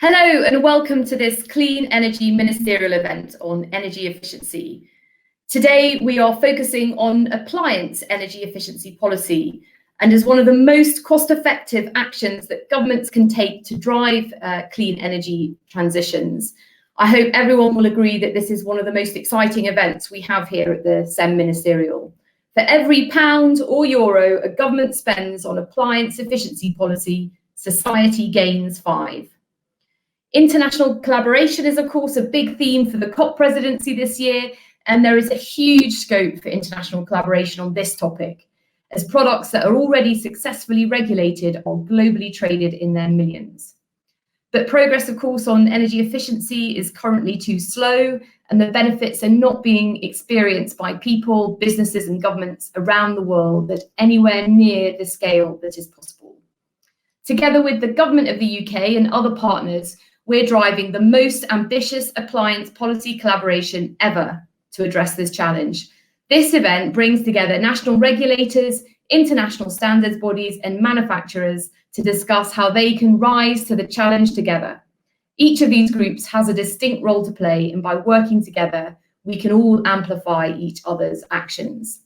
Hello and welcome to this Clean Energy Ministerial event on energy efficiency. Today we are focusing on appliance energy efficiency policy and as one of the most cost-effective actions that governments can take to drive clean energy transitions. I hope everyone will agree that this is one of the most exciting events we have here at the SEM Ministerial. For every pound or euro a government spends on appliance efficiency policy, society gains 5. International collaboration is, of course, a big theme for the COP presidency this year, and there is a huge scope for international collaboration on this topic, as products that are already successfully regulated are globally traded in their millions. But progress, of course, on energy efficiency is currently too slow, and the benefits are not being experienced by people, businesses, and governments around the world at anywhere near the scale that is possible. Together with the government of the UK and other partners, we're driving the most ambitious appliance policy collaboration ever to address this challenge. This event brings together national regulators, international standards bodies, and manufacturers to discuss how they can rise to the challenge together. Each of these groups has a distinct role to play, and by working together, we can all amplify each other's actions.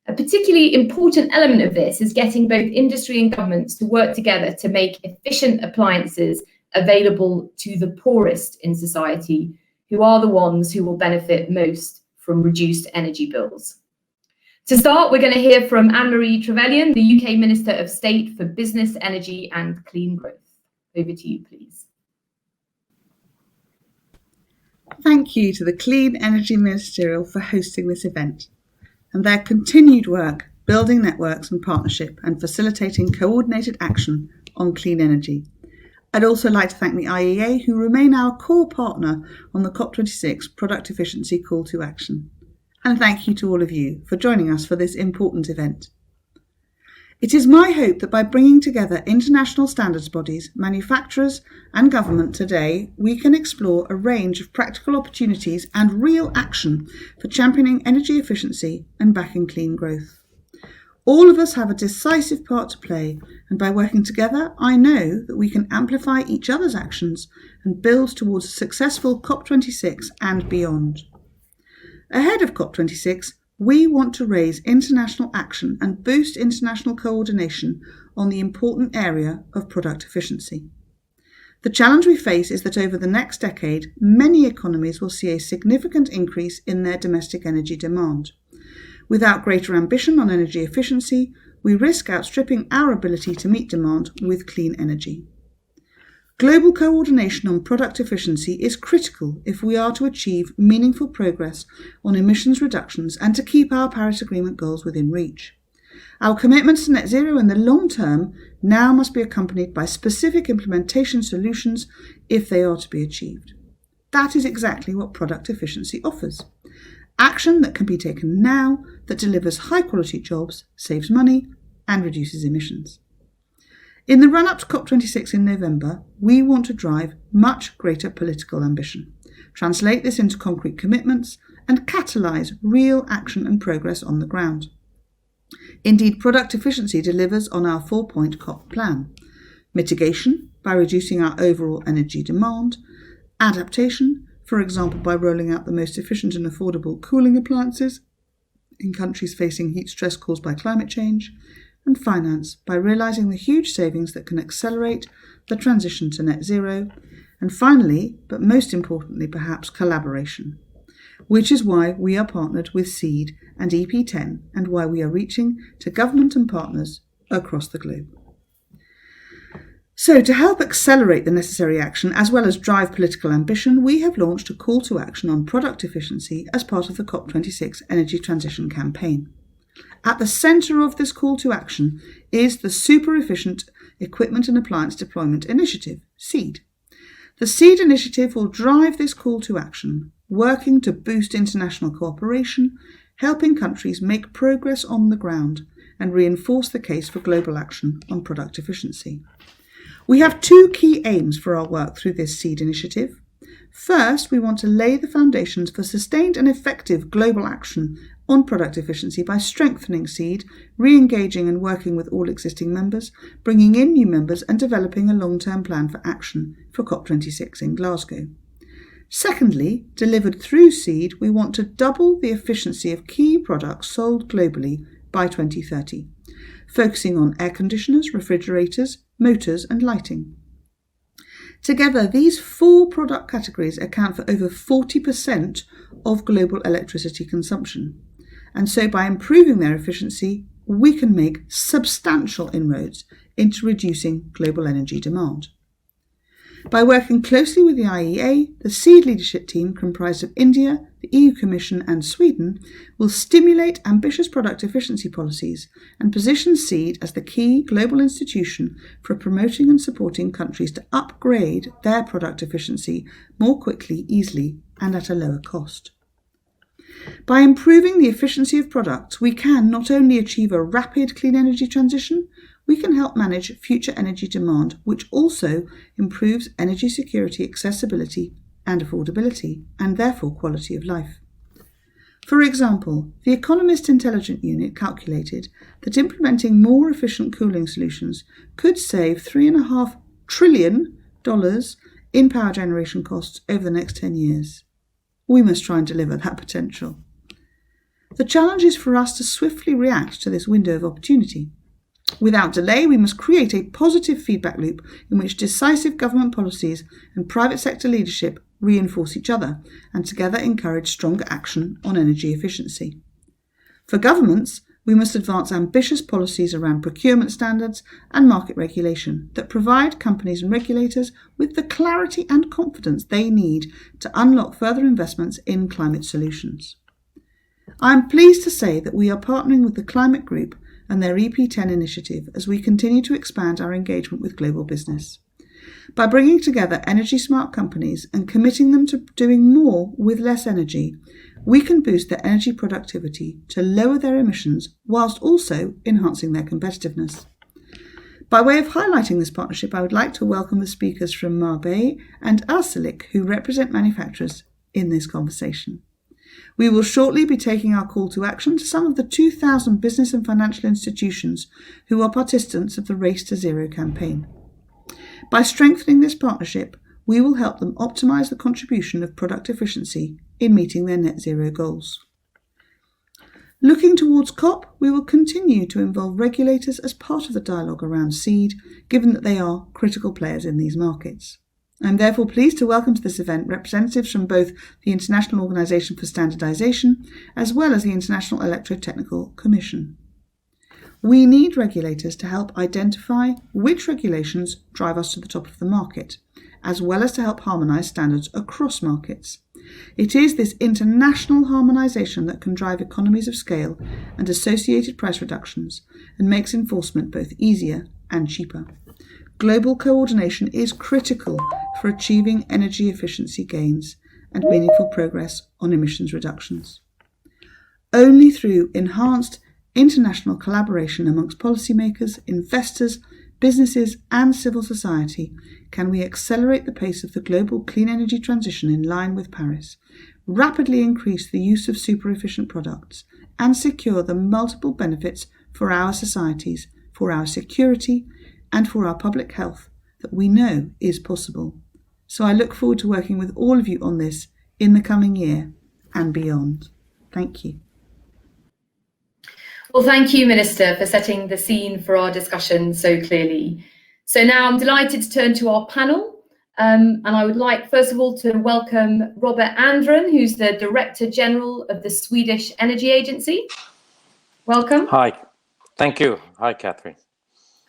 A particularly important element of this is getting both industry and governments to work together to make efficient appliances available to the poorest in society, who are the ones who will benefit most from reduced energy bills. To start, we're going to hear from Anne-Marie Trevelyan, the UK Minister of State for Business, Energy and Clean Growth. Over to you, please. Thank you to the Clean Energy Ministerial for hosting this event and their continued work building networks and partnership and facilitating coordinated action on clean energy. I'd also like to thank the IEA, who remain our core partner on the COP26 Product Efficiency Call to Action. And thank you to all of you for joining us for this important event. It is my hope that by bringing together international standards bodies, manufacturers and government today, we can explore a range of practical opportunities and real action for championing energy efficiency and backing clean growth. All of us have a decisive part to play, and by working together, I know that we can amplify each other's actions and build towards a successful COP26 and beyond. Ahead of COP26, we want to raise international action and boost international coordination on the important area of product efficiency. The challenge we face is that over the next decade, many economies will see a significant increase in their domestic energy demand. Without greater ambition on energy efficiency, we risk outstripping our ability to meet demand with clean energy. Global coordination on product efficiency is critical if we are to achieve meaningful progress on emissions reductions and to keep our Paris Agreement goals within reach. Our commitments to net zero in the long term now must be accompanied by specific implementation solutions if they are to be achieved. That is exactly what product efficiency offers. Action that can be taken now that delivers high-quality jobs, saves money, and reduces emissions. In the run-up to COP26 in November, we want to drive much greater political ambition, translate this into concrete commitments, and catalyse real action and progress on the ground. Indeed, product efficiency delivers on our 4-point COP plan. Mitigation, by reducing our overall energy demand. Adaptation, for example, by rolling out the most efficient and affordable cooling appliances in countries facing heat stress caused by climate change, and finance, by realising the huge savings that can accelerate the transition to net zero, and finally, but most importantly perhaps, collaboration, which is why we are partnered with SEED and EP10 and why we are reaching to government and partners across the globe. So, to help accelerate the necessary action as well as drive political ambition, we have launched a call to action on product efficiency as part of the COP26 Energy Transition Campaign. At the centre of this call to action is the Super Efficient Equipment and Appliance Deployment Initiative, SEED. The SEED initiative will drive this call to action, working to boost international cooperation, helping countries make progress on the ground and reinforce the case for global action on product efficiency. We have 2 key aims for our work through this SEED initiative. First, we want to lay the foundations for sustained and effective global action on product efficiency by strengthening SEED, re-engaging and working with all existing members, bringing in new members and developing a long-term plan for action for COP26 in Glasgow. Secondly, delivered through SEED, we want to double the efficiency of key products sold globally by 2030, focusing on air conditioners, refrigerators, motors and lighting. Together, these 4 product categories account for over 40% of global electricity consumption. And so by improving their efficiency, we can make substantial inroads into reducing global energy demand. By working closely with the IEA, the SEED leadership team, comprised of India, the EU Commission and Sweden, will stimulate ambitious product efficiency policies and position SEED as the key global institution for promoting and supporting countries to upgrade their product efficiency more quickly, easily and at a lower cost. By improving the efficiency of products, we can not only achieve a rapid clean energy transition, we can help manage future energy demand, which also improves energy security, accessibility and affordability, and therefore quality of life. For example, the Economist Intelligence Unit calculated that implementing more efficient cooling solutions could save $3.5 trillion in power generation costs over the next 10 years. We must try and deliver that potential. The challenge is for us to swiftly react to this window of opportunity. Without delay, we must create a positive feedback loop in which decisive government policies and private sector leadership reinforce each other and together encourage stronger action on energy efficiency. For governments, we must advance ambitious policies around procurement standards and market regulation that provide companies and regulators with the clarity and confidence they need to unlock further investments in climate solutions. I am pleased to say that we are partnering with the Climate Group and their EP10 initiative as we continue to expand our engagement with global business. By bringing together energy-smart companies and committing them to doing more with less energy, we can boost their energy productivity to lower their emissions whilst also enhancing their competitiveness. By way of highlighting this partnership, I would like to welcome the speakers from Marbella and Arçelik, who represent manufacturers in this conversation. We will shortly be taking our call to action to some of the 2,000 business and financial institutions who are participants of the Race to Zero campaign. By strengthening this partnership, we will help them optimise the contribution of product efficiency in meeting their net zero goals. Looking towards COP, we will continue to involve regulators as part of the dialogue around SEED, given that they are critical players in these markets. I am therefore pleased to welcome to this event representatives from both the International Organisation for Standardisation as well as the International Electrotechnical Commission. We need regulators to help identify which regulations drive us to the top of the market, as well as to help harmonise standards across markets. It is this international harmonisation that can drive economies of scale and associated price reductions and makes enforcement both easier and cheaper. Global coordination is critical for achieving energy efficiency gains and meaningful progress on emissions reductions. Only through enhanced international collaboration amongst policymakers, investors, businesses and civil society can we accelerate the pace of the global clean energy transition in line with Paris, rapidly increase the use of super efficient products and secure the multiple benefits for our societies, for our security and for our public health that we know is possible. So I look forward to working with all of you on this in the coming year and beyond. Thank you. Well, thank you, Minister, for setting the scene for our discussion so clearly. So now I'm delighted to turn to our panel. And I would like, first of all, to welcome Robert Andren, who's the Director General of the Swedish Energy Agency. Welcome. Hi. Thank you. Hi, Catherine.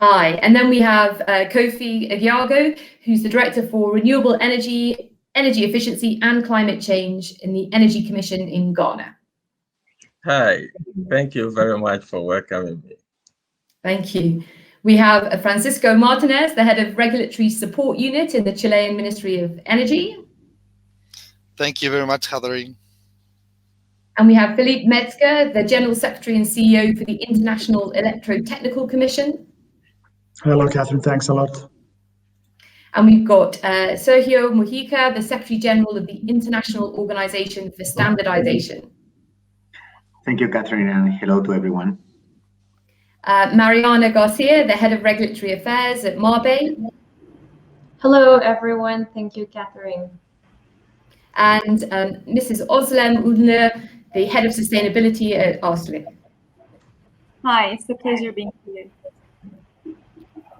Hi. And then we have Kofi Egiago, who's the Director for Renewable Energy, Energy Efficiency and Climate Change in the Energy Commission in Ghana. Hi. Thank you very much for welcoming me. Thank you. We have Francisco Martinez, the Head of Regulatory Support Unit in the Chilean Ministry of Energy. Thank you very much, Catherine. And we have Philippe Metzger, the General Secretary and CEO for the International Electrotechnical Commission. Hello, Catherine. Thanks a lot. And we've got Sergio Mujica, the Secretary General of the International Organization for Standardization. Thank you, Catherine, and hello to everyone. Mariana Garcia, the Head of Regulatory Affairs at Marbe. Hello, everyone. Thank you, Catherine. And Mrs. Özlem Ünlü, the Head of Sustainability at Arçelik. Hi, it's a pleasure being here.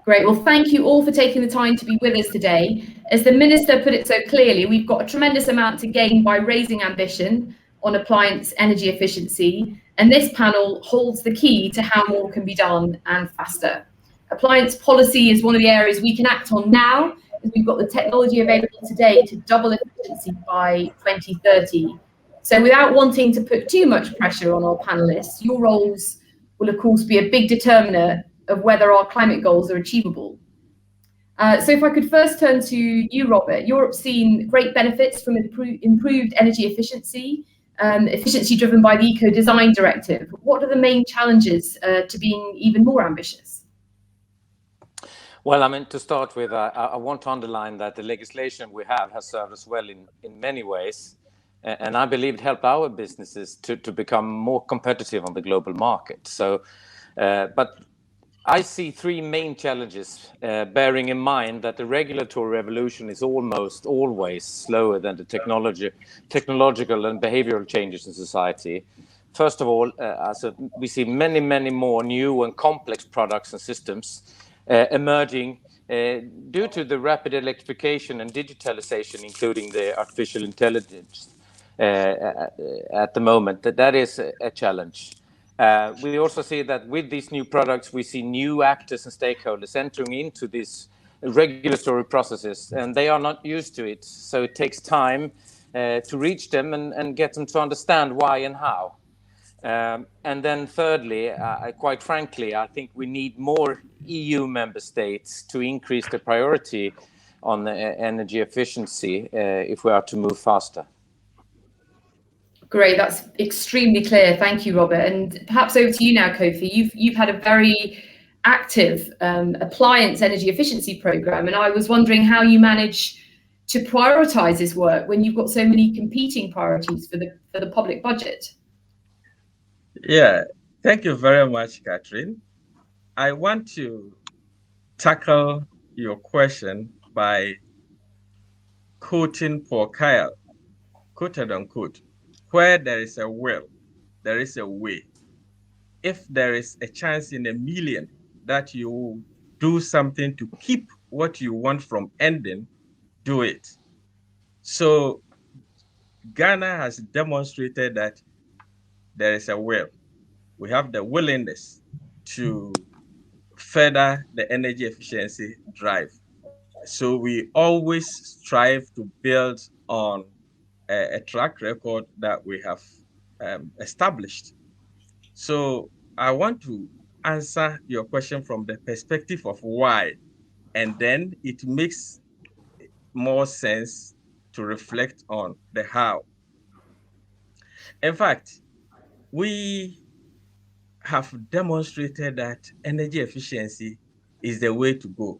Great. Well, thank you all for taking the time to be with us today. As the Minister put it so clearly, we've got a tremendous amount to gain by raising ambition on appliance energy efficiency, and this panel holds the key to how more can be done and faster. Appliance policy is one of the areas we can act on now, as we've got the technology available today to double efficiency by 2030. So without wanting to put too much pressure on our panelists, your roles will of course be a big determiner of whether our climate goals are achievable. So if I could first turn to you, Robert. Europe's seen great benefits from improved energy efficiency, efficiency driven by the Eco Design Directive. What are the main challenges to being even more ambitious? Well, I mean, to start with, I want to underline that the legislation we have has served us well in many ways. And I believe it helped our businesses to become more competitive on the global market. So, but I see three main challenges, bearing in mind that the regulatory revolution is almost always slower than the technological and behavioral changes in society. First of all, we see many, many more new and complex products and systems emerging due to the rapid electrification and digitalization, including the artificial intelligence at the moment. That is a challenge. We also see that with these new products, we see new actors and stakeholders entering into these regulatory processes, and they are not used to it. So it takes time to reach them and get them to understand why and how. And then thirdly, quite frankly, I think we need more EU member states to increase the priority on the energy efficiency if we are to move faster. Great, that's extremely clear. Thank you, Robert. And perhaps over to you now, Kofi. You've had a very active appliance energy efficiency program, and I was wondering how you manage to prioritize this work when you've got so many competing priorities for the public budget. Yeah, thank you very much, Catherine. I want to tackle your question by quoting Paul Kyle, quoted unquote, where there is a will, there is a way. If there is a chance in a million that you will do something to keep what you want from ending, do it. So Ghana has demonstrated that there is a will. We have the willingness to further the energy efficiency drive. So we always strive to build on a track record that we have established. So I want to answer your question from the perspective of why, and then it makes more sense to reflect on the how. In fact, we have demonstrated that energy efficiency is the way to go.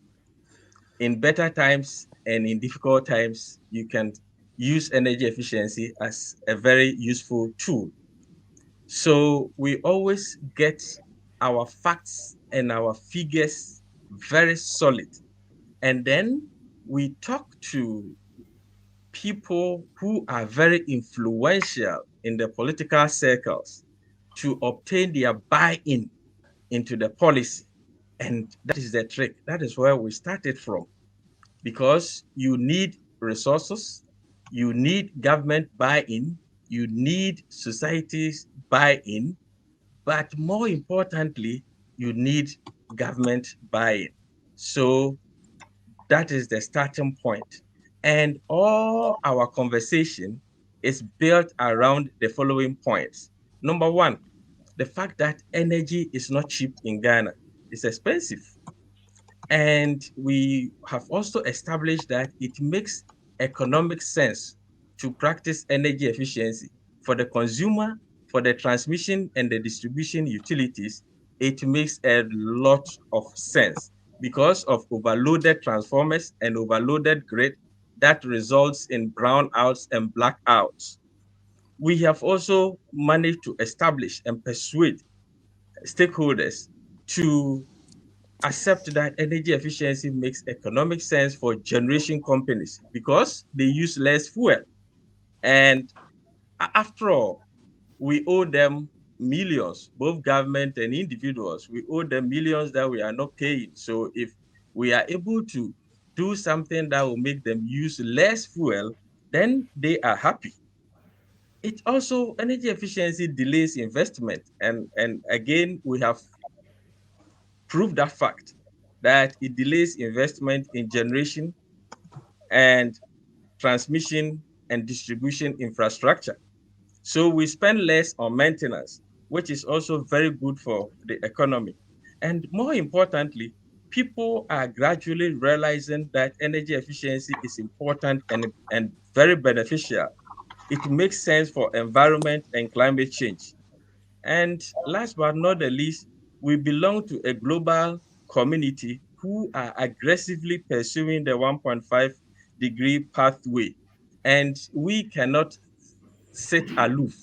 In better times and in difficult times, you can use energy efficiency as a very useful tool. So we always get our facts and our figures very solid. And then we talk to people who are very influential in the political circles to obtain their buy-in into the policy. And that is the trick. That is where we started from. Because you need resources, you need government buy-in, you need society's buy-in, but more importantly, you need government buy-in. So that is the starting point. And all our conversation is built around the following points. Number one, the fact that energy is not cheap in Ghana. It's expensive. And we have also established that it makes economic sense to practice energy efficiency for the consumer, for the transmission and the distribution utilities. It makes a lot of sense because of overloaded transformers and overloaded grid that results in brownouts and blackouts. we have also managed to establish and persuade stakeholders to accept that energy efficiency makes economic sense for generation companies because they use less fuel. And after all, we owe them millions, both government and individuals. We owe them millions that we are not paying. So if we are able to do something that will make them use less fuel, then they are happy. It also, energy efficiency delays investment. And again, we have proved that fact, that it delays investment in generation and transmission and distribution infrastructure. So we spend less on maintenance, which is also very good for the economy. And more importantly, people are gradually realizing that energy efficiency is important and very beneficial. It makes sense for environment and climate change. And last but not the least, we belong to a global community who are aggressively pursuing the 1.5-degree pathway. And we cannot sit aloof.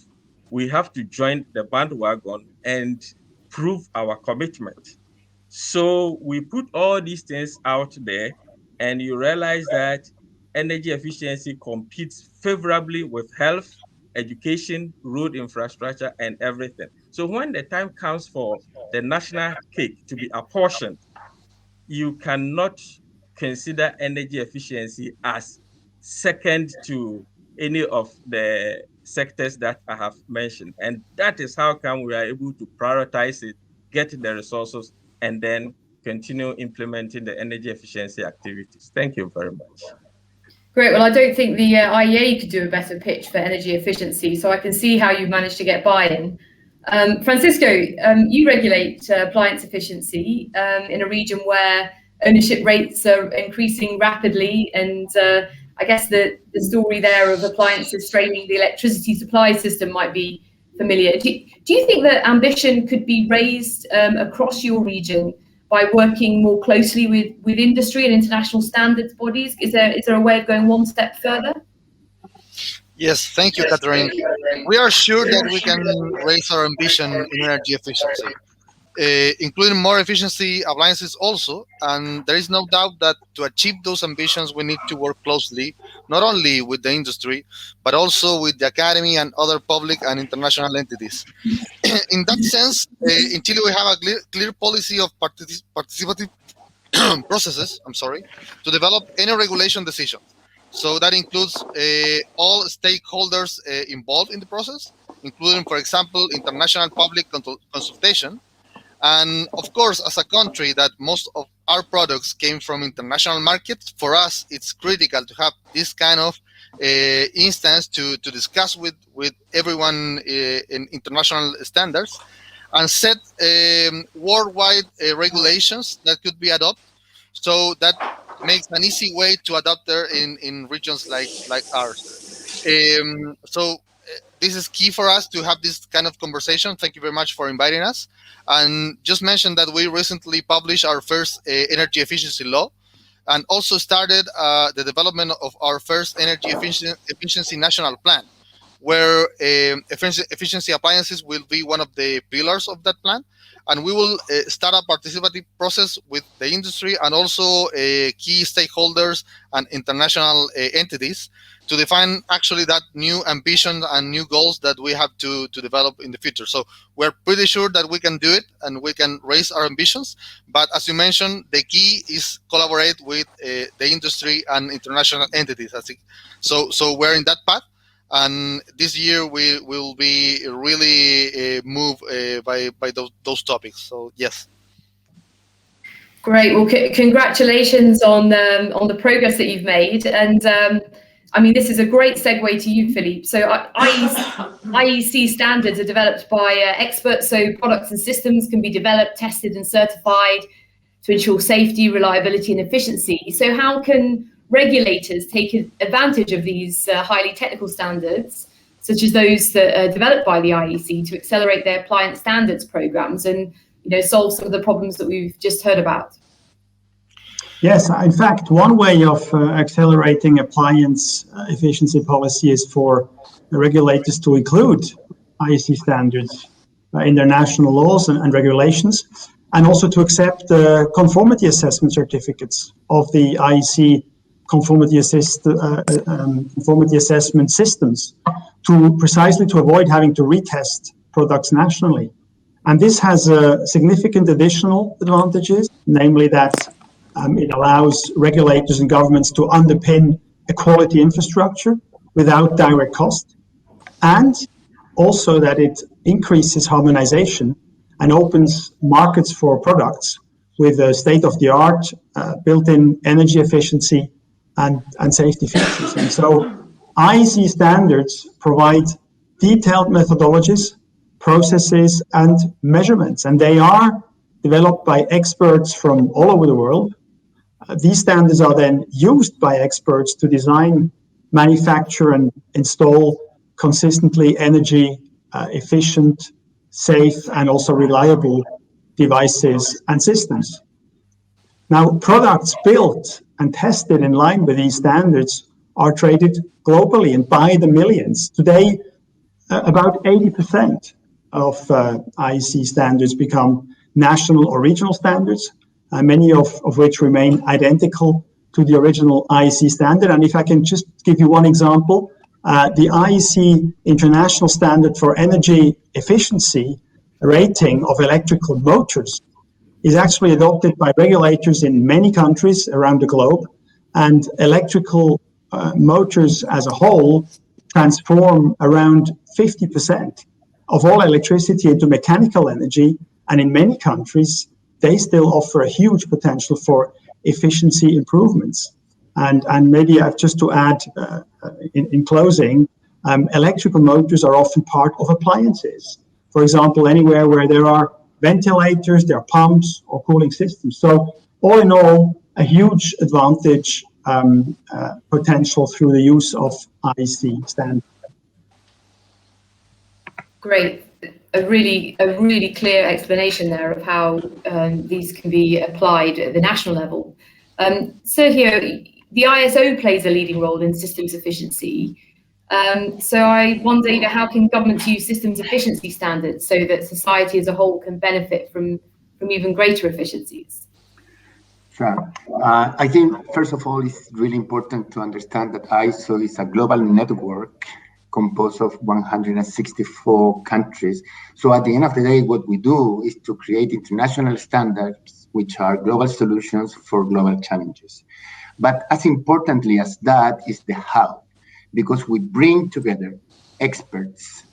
We have to join the bandwagon and prove our commitment. So we put all these things out there, and you realize that energy efficiency competes favorably with health, education, road infrastructure, and everything. So when the time comes for the national cake to be apportioned, you cannot consider energy efficiency as second to any of the sectors that I have mentioned. And that is how come we are able to prioritize it, get the resources, and then continue implementing the energy efficiency activities. Thank you very much. Great. Well, I don't think the IEA could do a better pitch for energy efficiency, so I can see how you've managed to get buy-in. Francisco, you regulate appliance efficiency in a region where ownership rates are increasing rapidly, and I guess the story there of appliances straining the electricity supply system might be familiar. Do you think that ambition could be raised across your region by working more closely with industry and international standards bodies? Is there a way of going one step further? Yes, thank you, Catherine. We are sure that we can raise our ambition in energy efficiency, including more efficiency appliances also. And there is no doubt that to achieve those ambitions, we need to work closely, not only with the industry, but also with the academy and other public and international entities. In that sense, in Chile, we have a clear policy of participative processes, to develop any regulation decision. So that includes all stakeholders involved in the process, including, for example, international public consultation. And of course, as a country that most of our products came from international markets, for us, it's critical to have this kind of instance to discuss with everyone in international standards and set worldwide regulations that could be adopted. So that makes an easy way to adopt there in regions like ours. So this is key for us to have this kind of conversation. Thank you very much for inviting us. And just mention that we recently published our first energy efficiency law, and also started the development of our first energy efficiency national plan, where efficiency appliances will be one of the pillars of that plan. And we will start a participative process with the industry and also key stakeholders and international entities to define actually that new ambition and new goals that we have to develop in the future. So we're pretty sure that we can do it and we can raise our ambitions. But as you mentioned, the key is collaborate with the industry and international entities. I think so we're in that path. And this year we will be really moved by those topics. So yes. Great. Well, congratulations on the progress that you've made. And I mean, this is a great segue to you, Philippe. So IEC standards are developed by experts, so products and systems can be developed, tested and certified to ensure safety, reliability and efficiency. So how can regulators take advantage of these highly technical standards, such as those that are developed by the IEC, to accelerate their appliance standards programs and solve some of the problems that we've just heard about? Yes, in fact, one way of accelerating appliance efficiency policy is for the regulators to include IEC standards in their national laws and regulations, and also to accept the conformity assessment certificates of the IEC conformity assessment systems precisely to avoid having to retest products nationally. And this has significant additional advantages, namely that it allows regulators and governments to underpin a quality infrastructure without direct cost, and also that it increases harmonization and opens markets for products with state-of-the-art built-in energy efficiency and safety features. And so IEC standards provide detailed methodologies, processes, and measurements, and they are developed by experts from all over the world. These standards are then used by experts to design, manufacture, and install consistently energy efficient, safe, and also reliable devices and systems. Now, products built and tested in line with these standards are traded globally and by the millions. Today, about 80% of IEC standards become national or regional standards, many of which remain identical to the original IEC standard. And if I can just give you one example, the IEC International Standard for Energy Efficiency rating of electrical motors is actually adopted by regulators in many countries around the globe, and electrical motors as a whole transform around 50% of all electricity into mechanical energy, and in many countries they still offer a huge potential for efficiency improvements. And maybe just to add in closing, electrical motors are often part of appliances. For example, anywhere where there are ventilators, there are pumps or cooling systems. So all in all, a huge advantage potential through the use of IEC standards. Great. A really clear explanation there of how these can be applied at the national level. Sergio, the ISO plays a leading role in systems efficiency. So I wonder, how can governments use systems efficiency standards so that society as a whole can benefit from even greater efficiencies? Sure. I think, first of all, it's really important to understand that ISO is a global network composed of 164 countries. So at the end of the day, what we do is to create international standards, which are global solutions for global challenges. But as importantly as that is the how, because we bring together experts,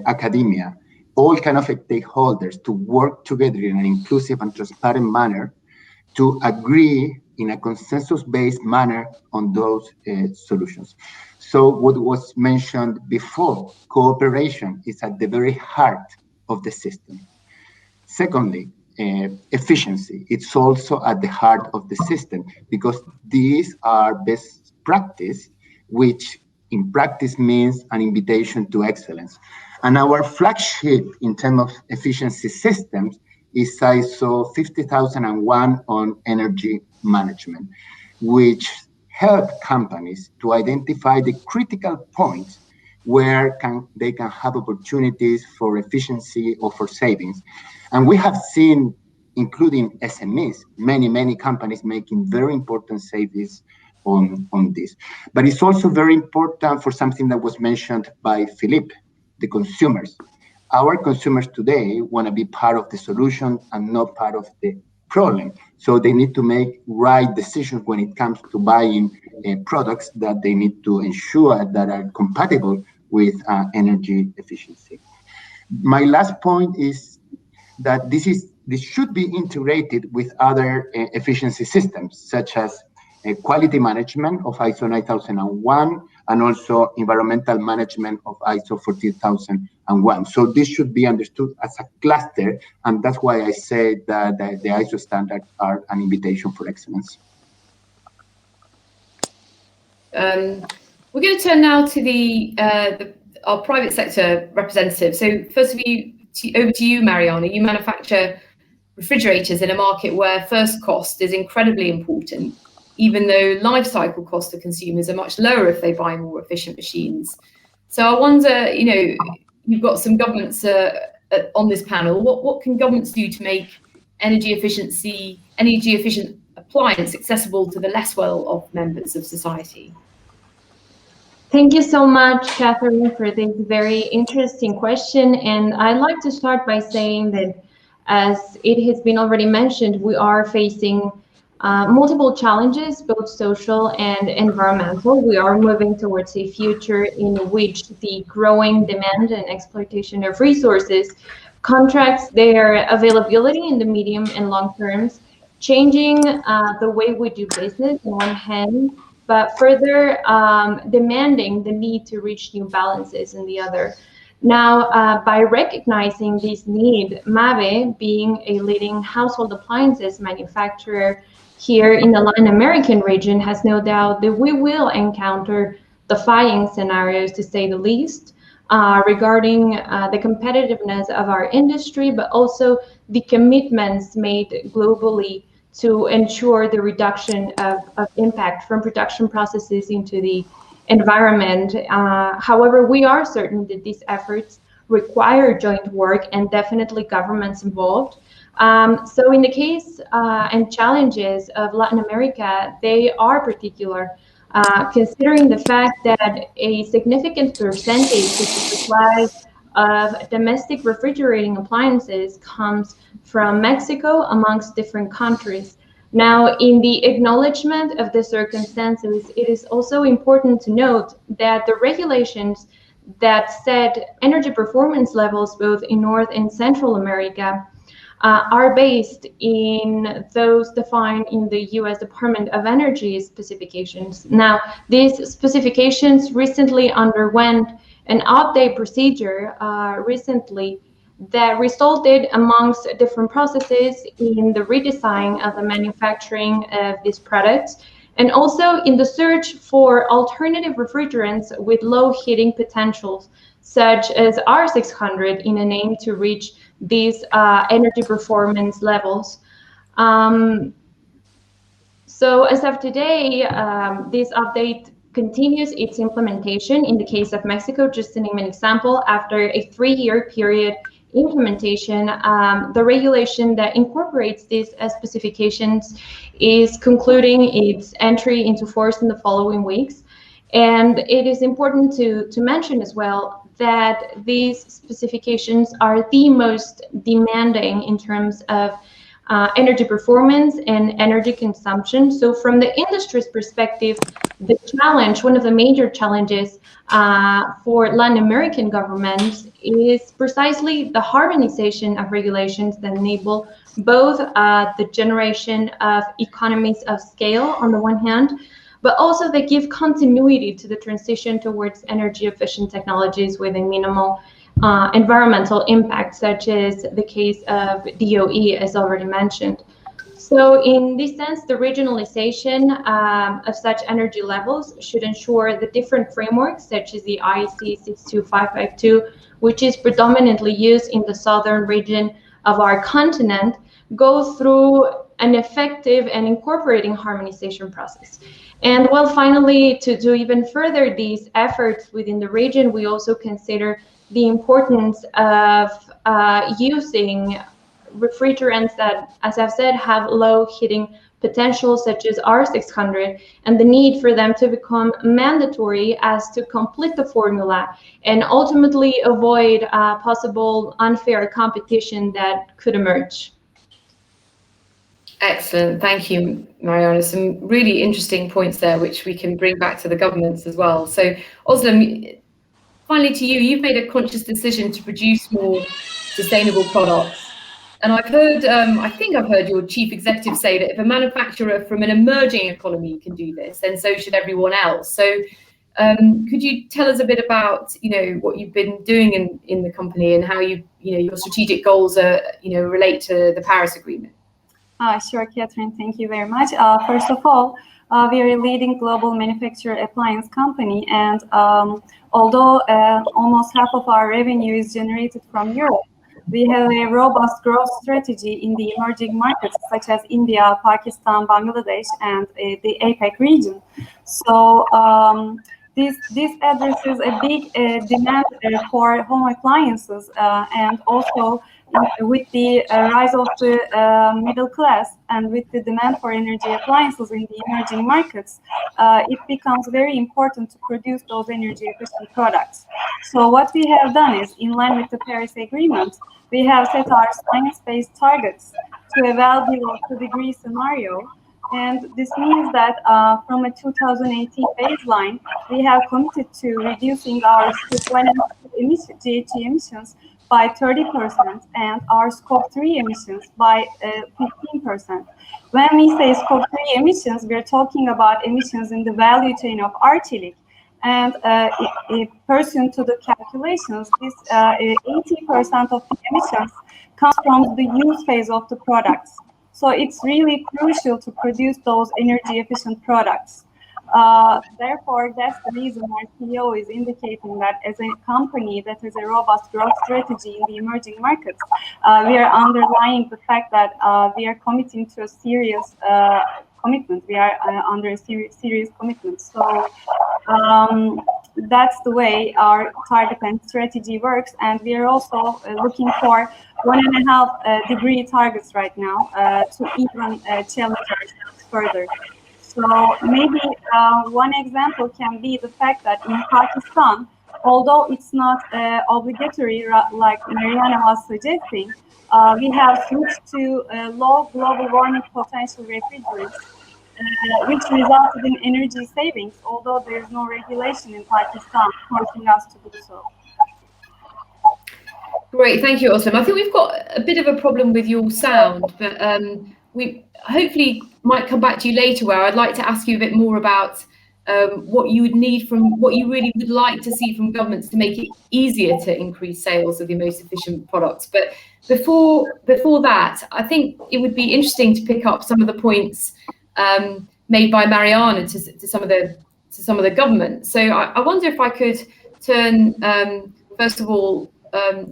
academia, all kind of stakeholders to work together in an inclusive and transparent manner to agree in a consensus-based manner on those solutions. So what was mentioned before, cooperation is at the very heart of the system. Secondly, efficiency, it's also at the heart of the system, because these are best practice, which in practice means an invitation to excellence. And our flagship in terms of efficiency systems is ISO 50001 on energy management, which help companies to identify the critical points where they can have opportunities for efficiency or for savings. And we have seen, including SMEs, many companies making very important savings on this. But it's also very important for something that was mentioned by Philippe, the consumers. Our consumers today want to be part of the solution and not part of the problem. So they need to make right decisions when it comes to buying products that they need to ensure that are compatible with energy efficiency. My last point is that this should be integrated with other efficiency systems, such as quality management of ISO 9001 and also environmental management of ISO 14001. So this should be understood as a cluster, and that's why I say that the ISO standards are an invitation for excellence. We're going to turn now to our private sector representative. So first of all, over to you, Mariana. You manufacture refrigerators in a market where first cost is incredibly important, even though life cycle cost to consumers are much lower if they buy more efficient machines. So I wonder, you've got some governments on this panel. What can governments do to make energy efficient appliance accessible to the less well-off members of society? Thank you so much, Catherine, for this very interesting question. And I'd like to start by saying that, as it has been already mentioned, we are facing multiple challenges, both social and environmental. We are moving towards a future in which the growing demand and exploitation of resources contracts their availability in the medium and long terms, changing the way we do business on one hand, but further demanding the need to reach new balances in the other. Now, by recognizing this need, Mave, being a leading household appliances manufacturer here in the Latin American region, has no doubt that we will encounter defying scenarios, to say the least, regarding the competitiveness of our industry, but also the commitments made globally to ensure the reduction of impact from production processes into the environment. However, we are certain that these efforts require joint work and definitely governments involved. So in the case and challenges of Latin America, they are particular, considering the fact that a significant percentage of the supply of domestic refrigerating appliances comes from Mexico, amongst different countries. Now, in the acknowledgement of the circumstances, it is also important to note that the regulations that set energy performance levels both in North and Central America are based in those defined in the U.S. Department of Energy specifications. Now, these specifications recently underwent an update procedure recently that resulted, amongst different processes, in the redesign of the manufacturing of these products, and also in the search for alternative refrigerants with low heating potentials, such as R600, in an aim to reach these energy performance levels. So as of today, this update continues its implementation. In the case of Mexico, just to name an example, after a 3-year period implementation, the regulation that incorporates these specifications is concluding its entry into force in the following weeks. And it is important to mention as well that these specifications are the most demanding in terms of energy performance and energy consumption. So from the industry's perspective, the challenge, one of the major challenges for Latin American governments is precisely the harmonization of regulations that enable both the generation of economies of scale on the one hand, but also they give continuity to the transition towards energy efficient technologies with a minimal environmental impact, such as the case of DOE, as already mentioned. So in this sense, the regionalization of such energy levels should ensure the different frameworks, such as the IEC 62552, which is predominantly used in the southern region of our continent, go through an effective and incorporating harmonization process. And well, finally, to even further these efforts within the region, we also consider the importance of using refrigerants that, as I've said, have low heating potential, such as R600, and the need for them to become mandatory as to complete the formula and ultimately avoid possible unfair competition that could emerge. Excellent. Thank you, Mariana. Some really interesting points there, which we can bring back to the governments as well. So, Özlem, finally to you, you've made a conscious decision to produce more sustainable products. And I've heard, I think I've heard your chief executive say that if a manufacturer from an emerging economy can do this, then so should everyone else. So could you tell us a bit about, what you've been doing in the company and how your strategic goals are, relate to the Paris Agreement? Sure, Catherine, thank you very much. First of all, we are a leading global manufacturer appliance company, and although almost half of our revenue is generated from Europe, we have a robust growth strategy in the emerging markets such as India, Pakistan, Bangladesh, and the APEC region. So This addresses a big demand for home appliances, and also with the rise of the middle class and with the demand for energy appliances in the emerging markets, it becomes very important to produce those energy efficient products. So what we have done is, in line with the Paris Agreement, we have set our science-based targets to a well below 2-degree scenario. And this means that from a 2018 baseline, we have committed to reducing our Scope 1 and 2 GHG emissions by 30% and our Scope 3 emissions by 15%. When we say Scope 3 emissions, we're talking about emissions in the value chain of Arçelik. And pursuant to the calculations, this 80% of the emissions comes from the use phase of the products. So it's really crucial to produce those energy efficient products. Therefore, that's the reason our CEO is indicating that as a company that has a robust growth strategy in the emerging markets, we are underlying the fact that we are committing to a serious commitment. We are under a serious commitment. So that's the way our target and strategy works. And we are also looking for 1.5 degree targets right now to even challenge ourselves further. So maybe one example can be the fact that in Pakistan, although it's not obligatory like Mariana was suggesting, we have switched to low global warming potential refrigerants, which resulted in energy savings, although there is no regulation in Pakistan forcing us to do so. Great, thank you, Özlem. I think we've got a bit of a problem with your sound, but we hopefully might come back to you later, where I'd like to ask you a bit more about what you would need from, what you really would like to see from governments to make it easier to increase sales of the most efficient products. But before that, I think it would be interesting to pick up some of the points made by Mariana to some of the governments. So I wonder if I could turn first of all,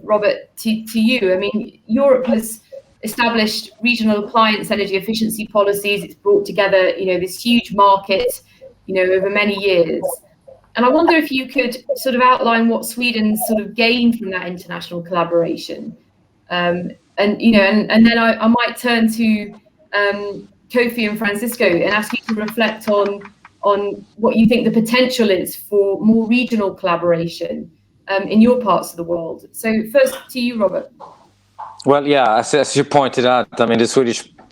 Robert, to you. I mean, Europe has established regional appliance energy efficiency policies. It's brought together, this huge market, over many years. And I wonder if you could sort of outline what Sweden sort of gained from that international collaboration. And then I might turn to Kofi and Francisco and ask you to reflect on what you think the potential is for more regional collaboration in your parts of the world. So first to you, Robert. Well, yeah, as you pointed out, I mean, the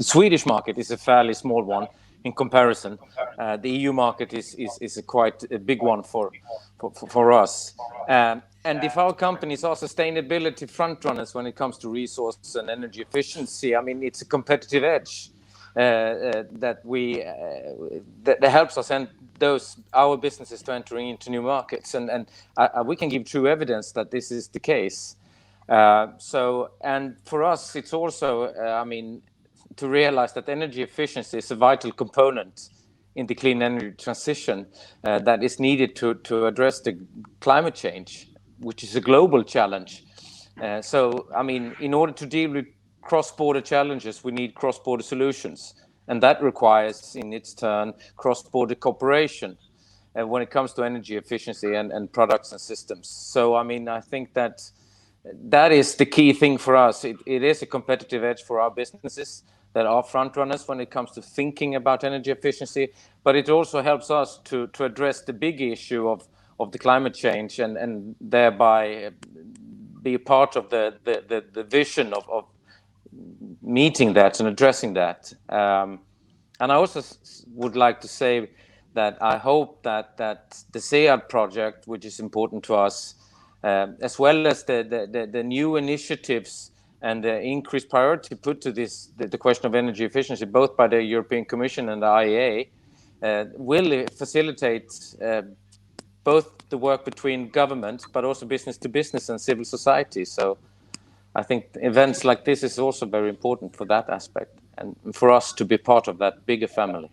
Swedish market is a fairly small one in comparison. The EU market is quite a big one for us. And if our companies are sustainability frontrunners when it comes to resources and energy efficiency, I mean, it's a competitive edge that helps us and our businesses to entering into new markets. And we can give true evidence that this is the case. And for us, it's also, to realize that energy efficiency is a vital component in the clean energy transition that is needed to address the climate change, which is a global challenge. In order to deal with cross-border challenges, we need cross-border solutions. And that requires, in its turn, cross-border cooperation when it comes to energy efficiency and products and systems. So, I think that is the key thing for us. It is a competitive edge for our businesses that are front runners when it comes to thinking about energy efficiency, but it also helps us to address the big issue of the climate change and thereby be a part of the vision of meeting that and addressing that. And I also would like to say that I hope that the SEAD project, which is important to us, as well as the new initiatives and the increased priority put to the question of energy efficiency, both by the European Commission and the IEA, will facilitate both the work between government, but also business to business and civil society. So I think events like this is also very important for that aspect and for us to be part of that bigger family.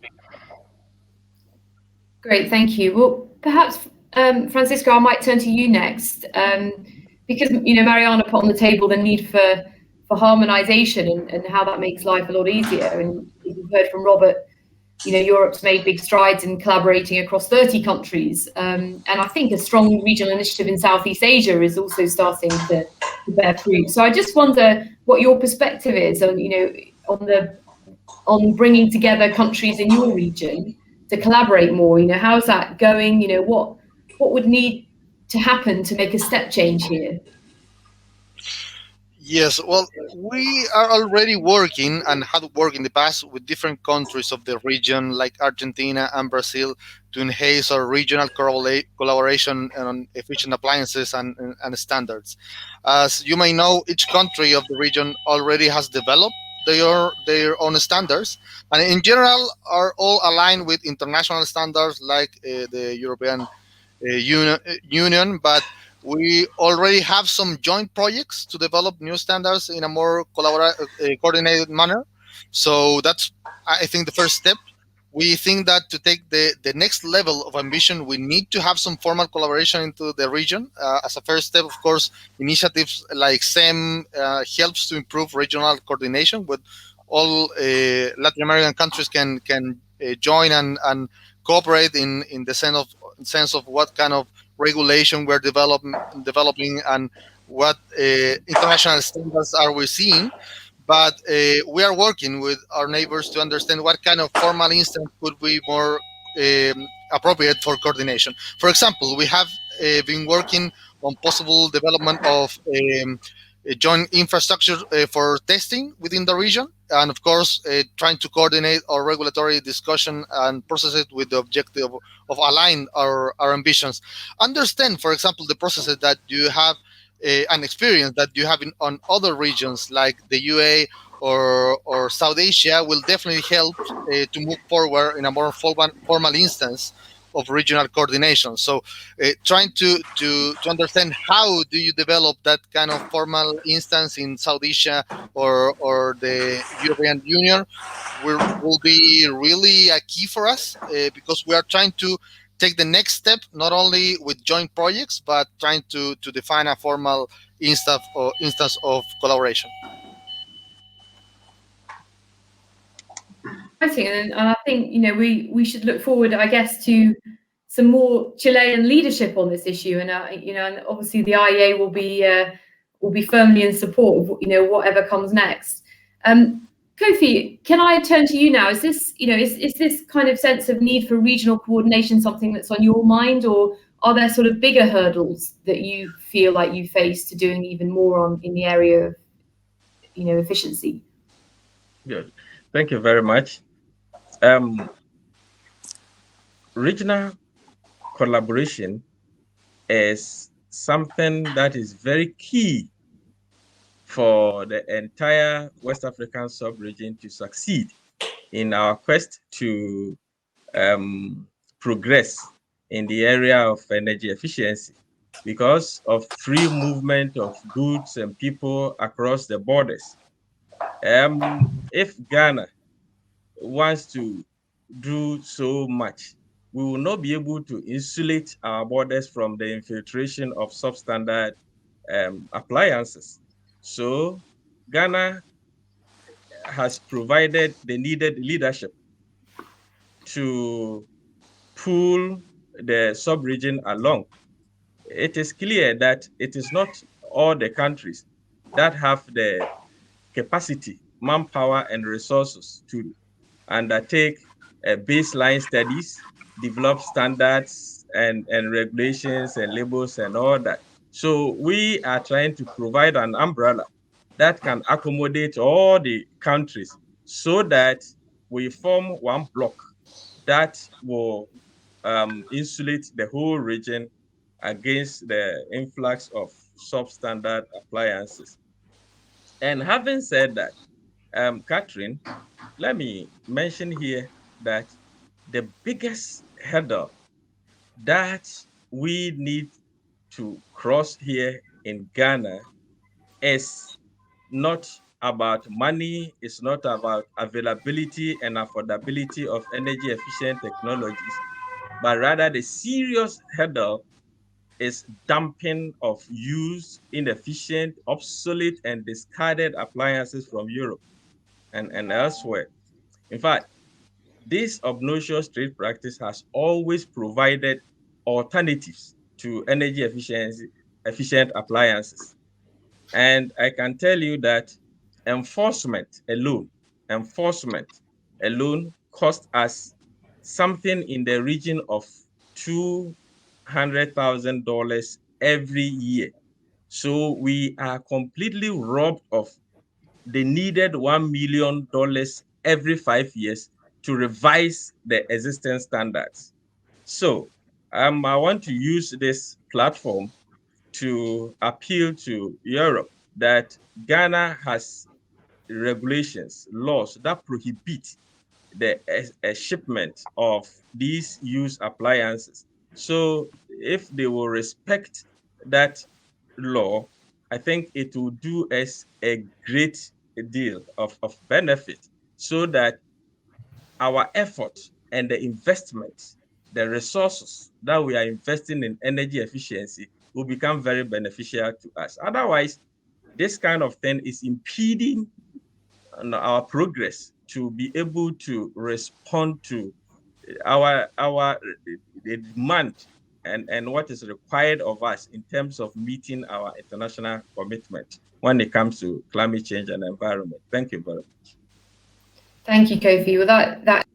Great, thank you. Well, perhaps, Francisco, I might turn to you next, because Mariana put on the table the need for harmonization and how that makes life a lot easier. And you've heard from Robert Europe's made big strides in collaborating across 30 countries. And I think a strong regional initiative in Southeast Asia is also starting to bear fruit. So I just wonder what your perspective is on, on bringing together countries in your region to collaborate more. How's that going? What would need to happen to make a step change here? Yes, well, we are already working and had worked in the past with different countries of the region, like Argentina and Brazil, to enhance our regional collaboration on efficient appliances and standards. As you may know, each country of the region already has developed their own standards, and in general are all aligned with international standards like the European union, but we already have some joint projects to develop new standards in a more coordinated manner. So that's, I think, the first step. We think that to take the next level of ambition, we need to have some formal collaboration into the region. As a first step, of course, initiatives like SEM helps to improve regional coordination with all Latin American countries can join and cooperate in the sense of what kind of regulation we're developing and what international standards are we seeing. But we are working with our neighbors to understand what kind of formal instance could be more appropriate for coordination. For example, we have been working on possible development of a joint infrastructure for testing within the region, and of course, trying to coordinate our regulatory discussion and process it with the objective of align our ambitions. Understand, for example, the processes that you have an experience that you have on other regions like the UA or South Asia will definitely help to move forward in a more formal instance of regional coordination. So trying to understand how do you develop that kind of formal instance in South Asia or the European Union will be really a key for us because we are trying to take the next step, not only with joint projects, but trying to define a formal instance of collaboration. And I think we should look forward, I guess, to some more Chilean leadership on this issue, and and obviously the IEA will be firmly in support of whatever comes next. Kofi, can I turn to you now? Is this is this kind of sense of need for regional coordination something that's on your mind, or are there sort of bigger hurdles that you feel like you face to doing even more in the area of efficiency? Good, thank you very much. Regional collaboration is something that is very key for the entire West African sub-region to succeed in our quest to progress in the area of energy efficiency because of free movement of goods and people across the borders. If Ghana wants to do so much, we will not be able to insulate our borders from the infiltration of substandard appliances. So Ghana has provided the needed leadership to pull the sub-region along. It is clear that it is not all the countries that have the capacity, manpower, and resources to undertake baseline studies, develop standards and regulations and labels and all that. So we are trying to provide an umbrella that can accommodate all the countries so that we form one block that will insulate the whole region against the influx of substandard appliances. And having said that, Catherine, let me mention here that the biggest hurdle that we need to cross here in Ghana is not about money, it's not about availability and affordability of energy efficient technologies, but rather the serious hurdle is dumping of used, inefficient, obsolete, and discarded appliances from Europe and elsewhere. In fact, this obnoxious trade practice has always provided alternatives to energy efficient appliances. And I can tell you that enforcement alone cost us something in the region of $200,000 every year. So we are completely robbed of the needed $1 million every 5 years to revise the existing standards. So I want to use this platform to appeal to Europe that Ghana has regulations, laws that prohibit the shipment of these used appliances. So if they will respect that law, I think it will do us a great deal of benefit, so that our effort and the investment, the resources that we are investing in energy efficiency will become very beneficial to us. Otherwise, this kind of thing is impeding our progress to be able to respond to our the demand and what is required of us in terms of meeting our international commitment when it comes to climate change and environment. Thank you very much. Thank you, Kofi. Well, that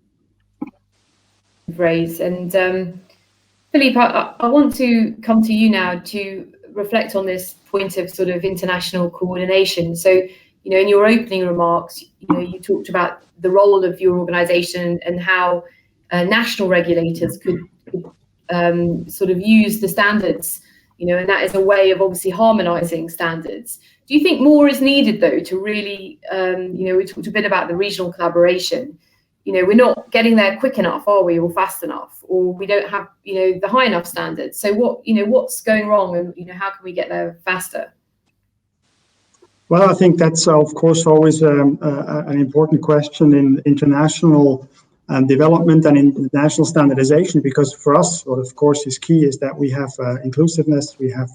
raised. And Philippe, I want to come to you now to reflect on this point of sort of international coordination. So, you know, in your opening remarks, you know, you talked about the role of your organization and how national regulators could sort of use the standards, you know, and that is a way of obviously harmonizing standards. Do you think more is needed, though, to really, you know, we talked a bit about the regional collaboration. You know, we're not getting there quick enough, are we, or fast enough, or we don't have, you know, the high enough standards. So what, you know, what's going wrong, and, you know, how can we get there faster? Well, I think that's, of course, always an important question in international development and international standardization, because for us, what of course is key is that we have inclusiveness, we have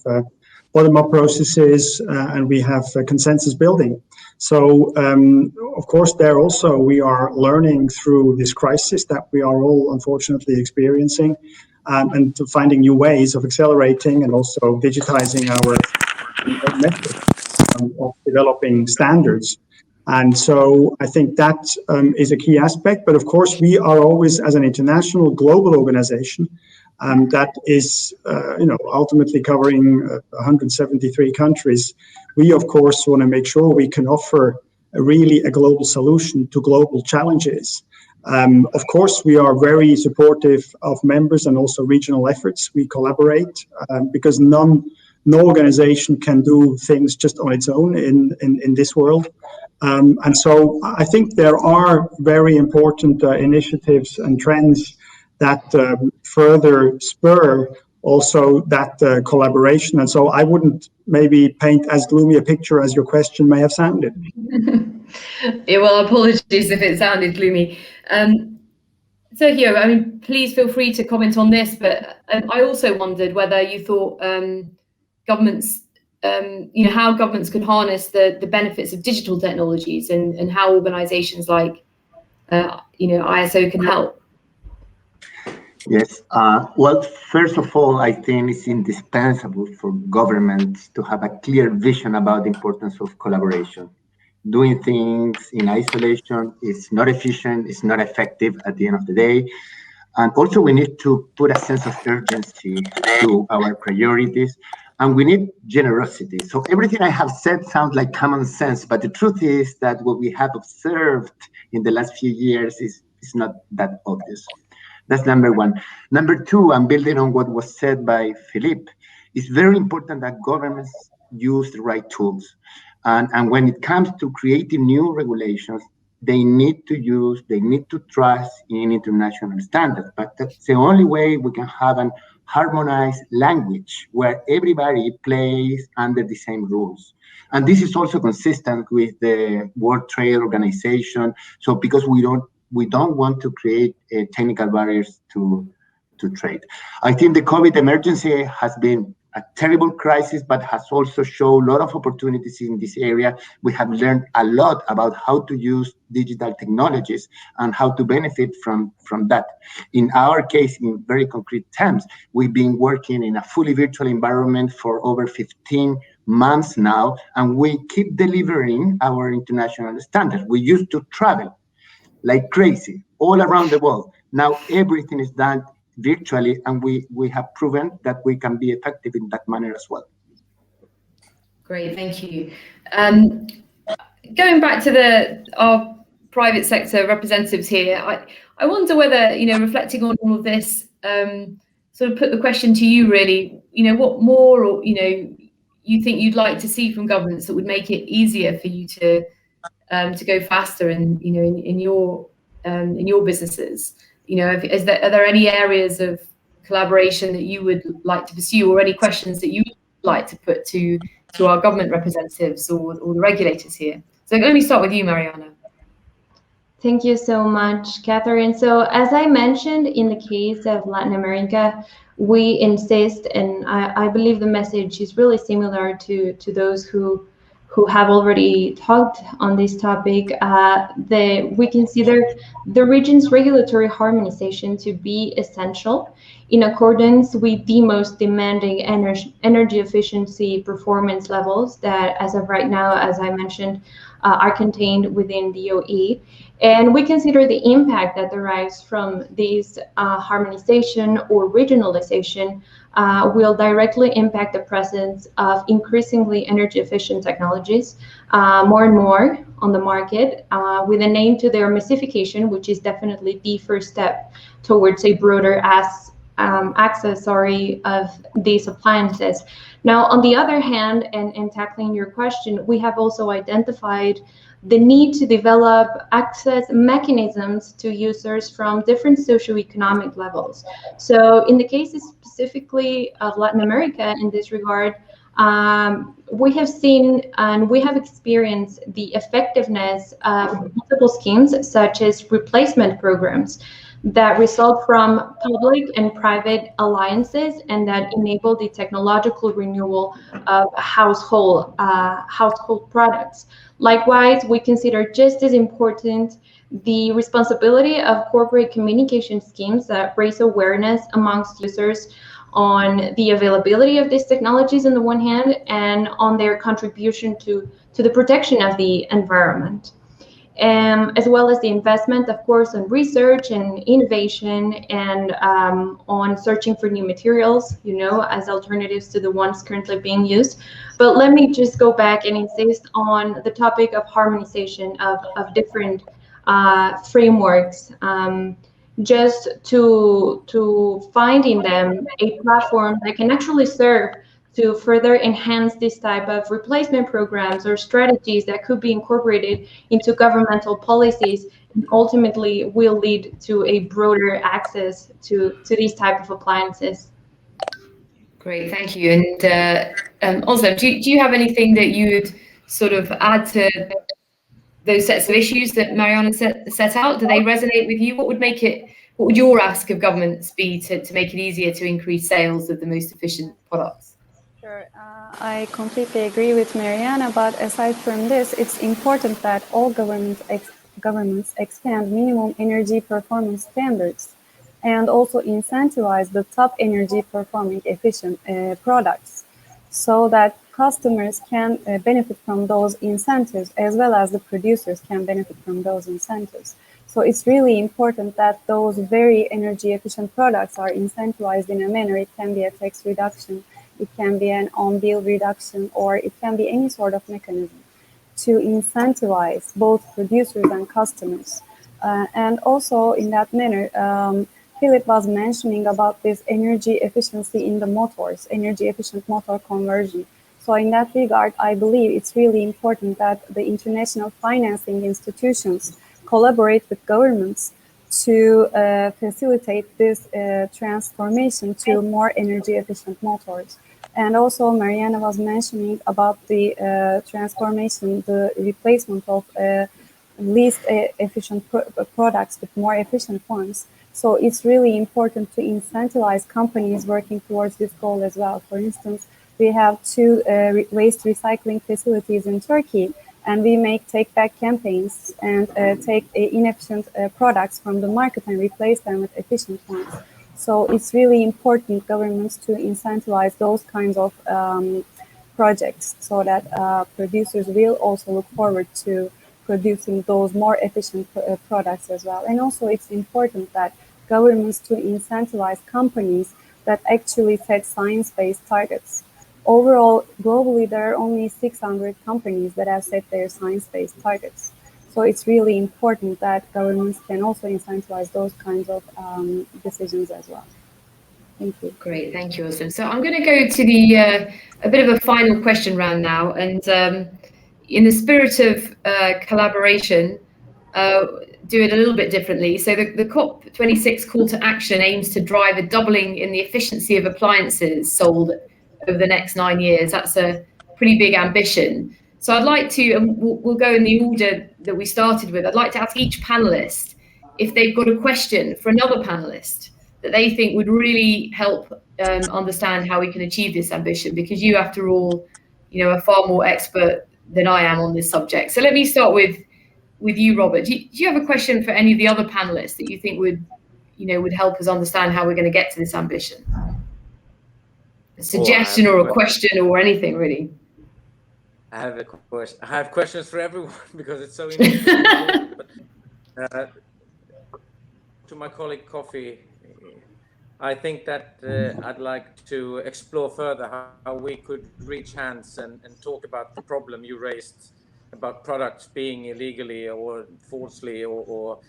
bottom-up processes, and we have consensus building. So, of course, there also we are learning through this crisis that we are all unfortunately experiencing, and to finding new ways of accelerating and also digitizing our methods of developing standards. And so I think that is a key aspect. But of course, we are always, as an international global organization, that is, you know, ultimately covering 173 countries. We, of course, want to make sure we can offer a global solution to global challenges. Of course, we are very supportive of members and also regional efforts. We collaborate because no organization can do things just on its own in this world. And so I think there are very important initiatives and trends that further spur also that collaboration. And so I wouldn't maybe paint as gloomy a picture as your question may have sounded. Yeah, well, apologies if it sounded gloomy. Sergio, I mean, please feel free to comment on this, but I also wondered whether you thought governments, you know, how governments could harness the benefits of digital technologies and how organizations like, you know, ISO can help. Yes. Well, first of all, I think it's indispensable for governments to have a clear vision about the importance of collaboration. Doing things in isolation is not efficient, it's not effective at the end of the day. And also we need to put a sense of urgency to our priorities, and we need generosity. So everything I have said sounds like common sense, but the truth is that what we have observed in the last few years is not that obvious. That's number one. Number two, I'm building on what was said by Philippe. It's very important that governments use the right tools. And when it comes to creating new regulations, they need to trust in international standards. But that's the only way we can have an harmonized language where everybody plays under the same rules. And this is also consistent with the World Trade Organization. So because we don't want to create technical barriers to trade. I think the COVID emergency has been a terrible crisis, but has also shown a lot of opportunities in this area. We have learned a lot about how to use digital technologies and how to benefit from that. In our case, in very concrete terms, we've been working in a fully virtual environment for over 15 months now, and we keep delivering our international standards. We used to travel like crazy all around the world. Now everything is done virtually, and we have proven that we can be effective in that manner as well. Great, thank you. Going back to our private sector representatives here, I wonder whether, reflecting on all of this, sort of put the question to you really, what more, or, you think you'd like to see from governments that would make it easier for you to go faster in your businesses? Are there any areas of collaboration that you would like to pursue, or any questions that you would like to put to our government representatives or the regulators here? So let me start with you, Mariana. Thank you so much, Catherine. So as I mentioned, in the case of Latin America, we insist, and I believe the message is really similar to those who have already talked on this topic, we consider the region's regulatory harmonization to be essential in accordance with the most demanding energy efficiency performance levels that, as of right now, as I mentioned, are contained within the OE. And we consider the impact that derives from this harmonization or regionalization will directly impact the presence of increasingly energy efficient technologies more and more on the market, with an aim to their massification, which is definitely the first step towards a broader access of these appliances. Now, on the other hand, and tackling your question, we have also identified the need to develop access mechanisms to users from different socioeconomic levels. So in the cases specifically of Latin America in this regard, we have seen and we have experienced the effectiveness of multiple schemes, such as replacement programs, that result from public and private alliances and that enable the technological renewal of household products. Likewise, we consider just as important the responsibility of corporate communication schemes that raise awareness amongst users on the availability of these technologies on the one hand, and on their contribution to the protection of the environment. As well as the investment, of course, on research and innovation, and on searching for new materials, as alternatives to the ones currently being used. But let me just go back and insist on the topic of harmonization of different frameworks, just to find in them a platform that can actually serve to further enhance this type of replacement programs or strategies that could be incorporated into governmental policies, and ultimately will lead to a broader access to these type of appliances. Great, thank you. And also, do you have anything that you would sort of add to those sets of issues that Mariana set out? Do they resonate with you? What would your ask of governments be to make it easier to increase sales of the most efficient products? Sure, I completely agree with Mariana, but aside from this, it's important that all governments expand minimum energy performance standards and also incentivize the top energy performing efficient products, so that customers can benefit from those incentives, as well as the producers can benefit from those incentives. So it's really important that those very energy efficient products are incentivized in a manner. It can be a tax reduction, it can be an on-bill reduction, or it can be any sort of mechanism to incentivize both producers and customers. And also in that manner, Philip was mentioning about this energy efficiency in the motors, energy efficient motor conversion. So in that regard, I believe it's really important that the international financing institutions collaborate with governments to facilitate this transformation to more energy efficient motors. And also Mariana was mentioning about the transformation, the replacement of least efficient products with more efficient ones. So it's really important to incentivize companies working towards this goal as well. For instance, we have 2 waste recycling facilities in Turkey, and we make take-back campaigns and take inefficient products from the market and replace them with efficient ones. So it's really important governments to incentivize those kinds of projects so that producers will also look forward to producing those more efficient products as well. And also it's important that governments to incentivize companies that actually set science-based targets. Overall, globally, there are only 600 companies that have set their science-based targets. So it's really important that governments can also incentivize those kinds of decisions as well. Thank you. Great, thank you, Awesome. So I'm going to go to the a bit of a final question round now, and in the spirit of collaboration, do it a little bit differently. So the COP26 call to action aims to drive a doubling in the efficiency of appliances sold over the next 9 years. That's a pretty big ambition. So I'd like to, and we'll go in the order that we started with, I'd like to ask each panelist if they've got a question for another panelist that they think would really help understand how we can achieve this ambition, because you, after all, are far more expert than I am on this subject. So let me start with you, Robert. Do you have a question for any of the other panelists that you think would help us understand how we're going to get to this ambition? A suggestion or a question or anything, really? I have a question. I have questions for everyone because it's so interesting. But to my colleague Kofi, I think that I'd like to explore further how we could reach hands and talk about the problem you raised about products being illegally or falsely or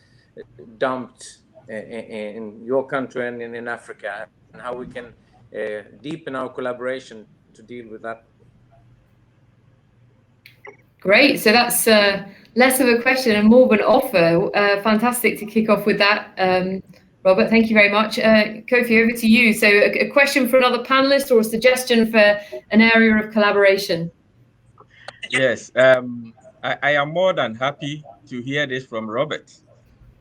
dumped in your country and in Africa, and how we can deepen our collaboration to deal with that. Great. So that's less of a question and more of an offer. Fantastic to kick off with that. Robert, thank you very much. Kofi, over to you. So a question for another panelist or a suggestion for an area of collaboration? Yes, I am more than happy to hear this from Robert.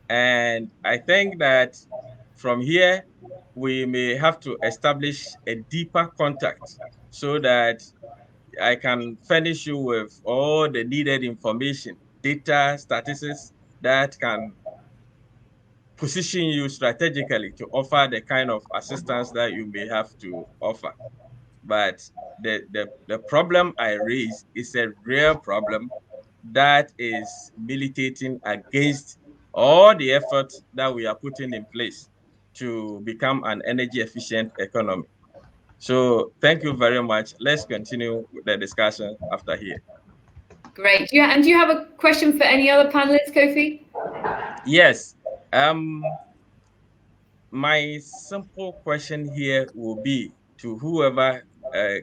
And I think that from here, we may have to establish a deeper contact so that I can furnish you with all the needed information, data, statistics that can position you strategically to offer the kind of assistance that you may have to offer. But the problem I raise is a real problem that is militating against all the efforts that we are putting in place to become an energy efficient economy. So thank you very much. Let's continue with the discussion after here. Great. Do you have a question for any other panelists, Kofi? Yes. My simple question here will be to whoever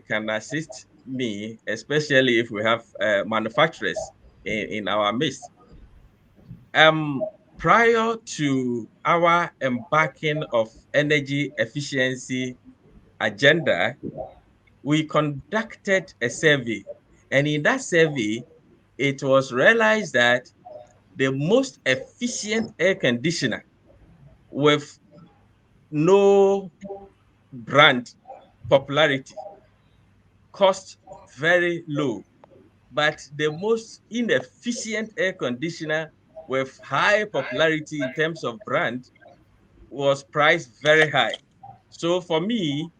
can assist me, especially if we have manufacturers in our midst. Prior to our embarking of energy efficiency agenda, we conducted a survey. And in that survey, it was realized that the most efficient air conditioner with no brand popularity cost very low, but the most inefficient air conditioner with high popularity in terms of brand was priced very high. So for me,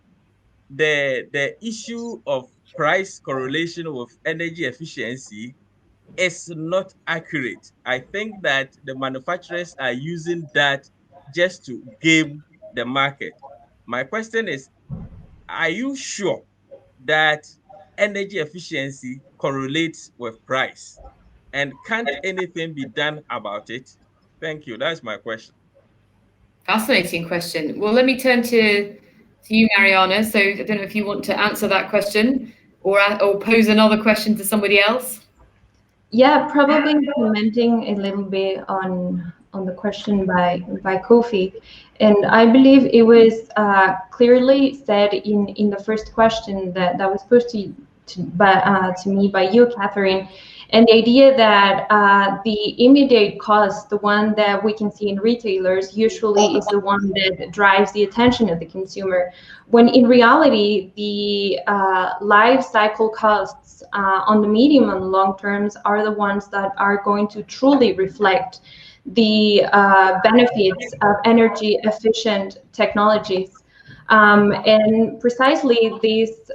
the issue of price correlation with energy efficiency is not accurate. I think that the manufacturers are using that just to game the market. My question is, are you sure that energy efficiency correlates with price? And can't anything be done about it? Thank you. That's my question. Fascinating question. Well, let me turn to you, Mariana. So I don't know if you want to answer that question or pose another question to somebody else. Yeah, probably commenting a little bit on the question by Kofi. And I believe it was clearly said in the first question that was posed to me by you, Catherine. And the idea that the immediate cost, the one that we can see in retailers, usually is the one that drives the attention of the consumer, when in reality, the life cycle costs on the medium and long terms are the ones that are going to truly reflect the benefits of energy efficient technologies. And precisely this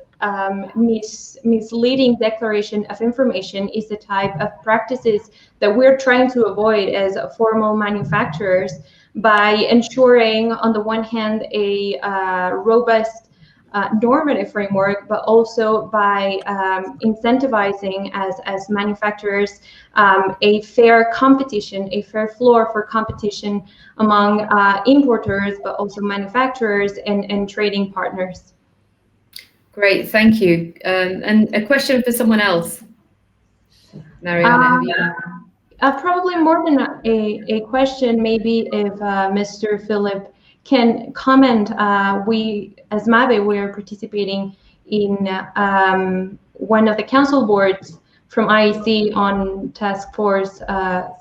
misleading declaration of information is the type of practices that we're trying to avoid as formal manufacturers by ensuring, on the one hand, a robust normative framework, but also by incentivizing as manufacturers a fair competition, a fair floor for competition among importers, but also manufacturers and trading partners. Great, thank you. And a question for someone else. Mariana, have you? Probably more than a question, maybe if Mr. Philip can comment. We, as MABE, we are participating in one of the council boards from IEC on Task Force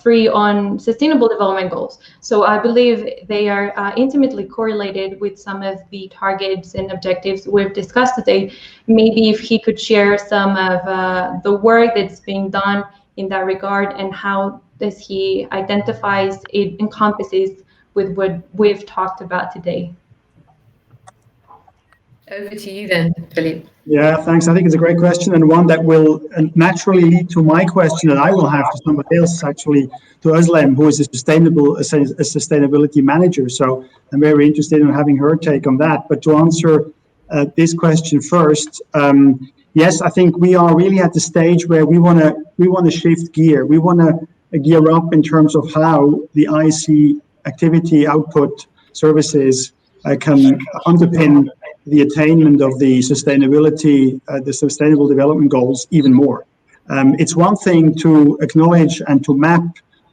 3 on Sustainable Development Goals. So I believe they are intimately correlated with some of the targets and objectives we've discussed today. Maybe if he could share some of the work that's being done in that regard and how does he identifies it encompasses with what we've talked about today. Over to you then, Philippe. Yeah, thanks. I think it's a great question, and one that will naturally lead to my question that I will have to somebody else, actually, to Özlem, who is a sustainability manager. So I'm very interested in having her take on that. But to answer this question first, yes, I think we are really at the stage where we want to shift gear. We want to gear up in terms of how the IC activity output services can underpin the attainment of the sustainability, the sustainable development goals even more. It's one thing to acknowledge and to map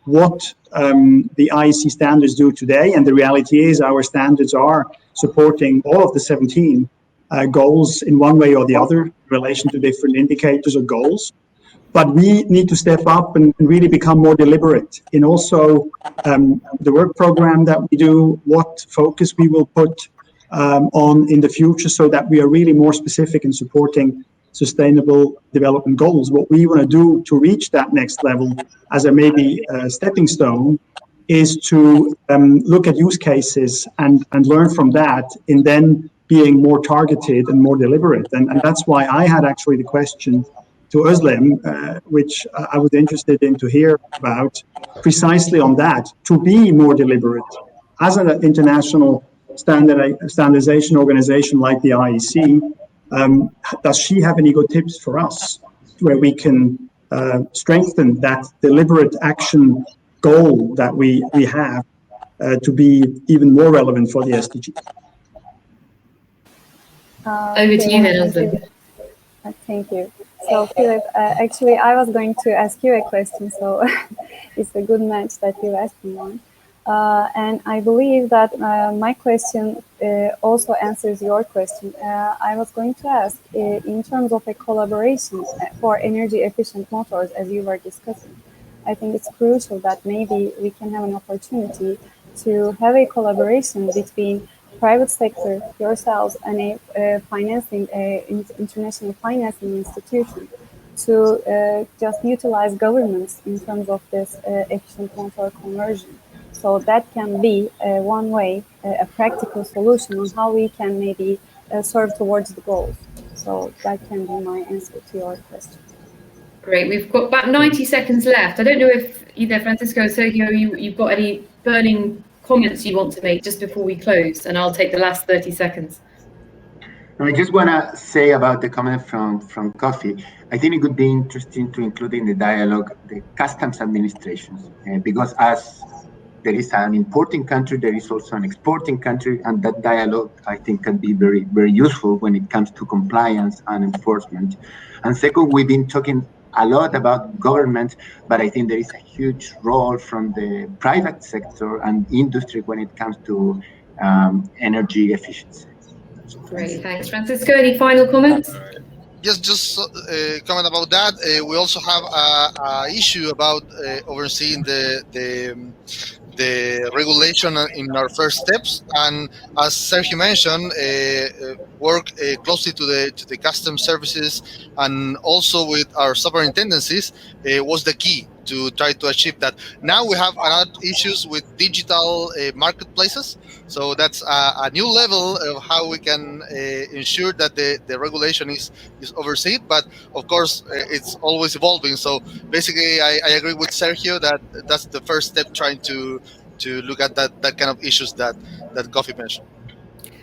what the IEC standards do today, and the reality is our standards are supporting all of the 17 goals in one way or the other in relation to different indicators or goals. But we need to step up and really become more deliberate in also the work program that we do, what focus we will put on in the future, so that we are really more specific in supporting sustainable development goals. What we want to do to reach that next level as a maybe stepping stone is to look at use cases and learn from that, in then being more targeted and more deliberate. And that's why I had actually the question to Özlem, which I was interested in to hear about, precisely on that, to be more deliberate. As an international standardization organization like the IEC, does she have any good tips for us where we can strengthen that deliberate action goal that we have to be even more relevant for the SDGs? Over to you then, Özlem. Thank you. So, Philip, actually, I was going to ask you a question, so it's a good match that you asked me one. And I believe that my question also answers your question. I was going to ask, in terms of a collaboration for energy efficient motors, as you were discussing, I think it's crucial that maybe we can have an opportunity to have a collaboration between private sector, yourselves, and a international financing institution to just utilize governments in terms of this efficient motor conversion. So that can be one way, a practical solution on how we can maybe serve towards the goals. So that can be my answer to your question. Great, we've got about 90 seconds left. I don't know if either Francisco or Sergio, you've got any burning comments you want to make just before we close, and I'll take the last 30 seconds. No, I just want to say about the comment from Coffee. I think it would be interesting to include in the dialogue the customs administrations, because as there is an importing country, there is also an exporting country, and that dialogue, I think, can be very, very useful when it comes to compliance and enforcement. And second, we've been talking a lot about government, but I think there is a huge role from the private sector and industry when it comes to energy efficiency. Great, thanks. Francisco, any final comments? just comment about that. We also have a issue about overseeing the regulation in our first steps, and as Sergio mentioned, work closely to the custom services and also with our superintendencies was the key to try to achieve that. Now we have another issues with digital marketplaces, so that's a new level of how we can ensure that the regulation is overseen. But of course, it's always evolving. So basically, I agree with Sergio that that's the first step, trying to look at that kind of issues that Coffee mentioned.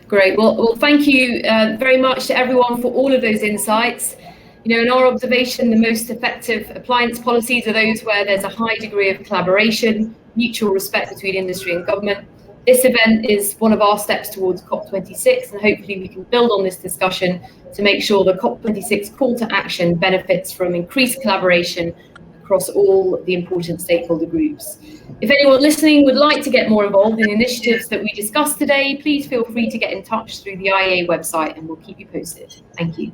Great. Well, thank you very much to everyone for all of those insights. You know, in our observation, the most effective appliance policies are those where there's a high degree of collaboration, mutual respect between industry and government. This event is one of our steps towards COP26, and hopefully we can build on this discussion to make sure the COP26 call to action benefits from increased collaboration across all the important stakeholder groups. If anyone listening would like to get more involved in the initiatives that we discussed today, please feel free to get in touch through the IEA website and we'll keep you posted. Thank you.